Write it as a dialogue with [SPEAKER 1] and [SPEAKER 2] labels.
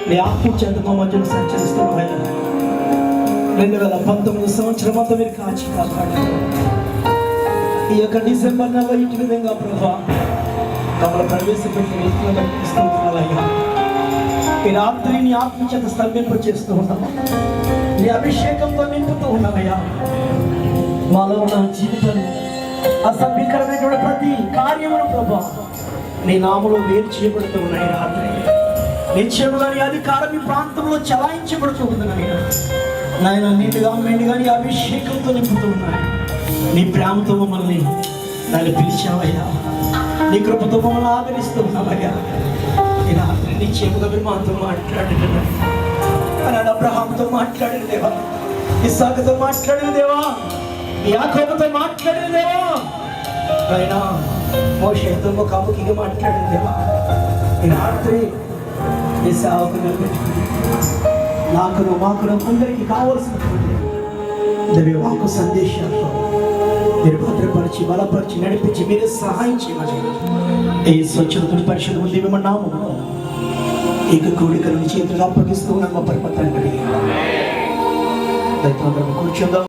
[SPEAKER 1] నీ ఆత్మ చేత మా మధ్యలో సంచరిస్తున్నాయన 2019 సంవత్సరం అంతా మీరు కాచి కాపాడారు. ఈ యొక్క డిసెంబర్ నెల ఇటు విధంగా ప్రభా మమ్మల్ని ప్రవేశపెట్టిన వ్యక్తులను కనిపిస్తున్నాయ్యా. ఈ రాత్రి నీ ఆత్మచేత స్తంభింప చేస్తూ ఉన్నావా, నీ అభిషేకంతో నింపుతూ ఉన్నావయ్యా. మాలో ఉన్న జీవితాన్ని అసభ్యకరమైనటువంటి ప్రతి కార్యమును ప్రభా నీ నామలో వేరు చేయబడుతూ ఉన్నాయి. రాత్రి నిశ్చయముగా నీ అధికారం ఈ ప్రాంతంలో చలాయించబడుతూ ఉంది నాయన. నిండుగా మెండుగా నీ అభిషేకంతో నింపుతూ ఉన్నాయి. నీ ప్రేమతో మమ్మల్ని దాన్ని పిలిచావయ్యా. నీ కృపతో మమ్మల్ని ఆదరిస్తూ ఉన్నావయ్యా. ఈ రాత్రి నిశ్చయముగా మీరు మాతో మాట్లాడిన అన్నాడు. అబ్రహాంతో మాట్లాడిన దేవా, ఇస్సాకుతో మాట్లాడిన దేవా, యాకోబుతో మాట్లాడిన దేవా, అయినా మోషేతో ముఖాముఖిగా మాట్లాడిన దేవా, ఈ రాత్రి నీ సేవకు నిలబెట్టుకుని నాకును మాకును అందరికీ కావలసినటువంటి దైవవాక్కు సందేశాలతో మీరు భద్రపరిచి బలపరిచి నడిపించి మీరే సహాయం చేయమని ఈ స్వచ్ఛతని పరిశుద్ధ ఉంది మిమ్మల్ని నామములో ఏక కోడికలను చేతులు అప్పగిస్తూ ఉన్నాము. పరిపత్రాన్ని కూర్చుందాం.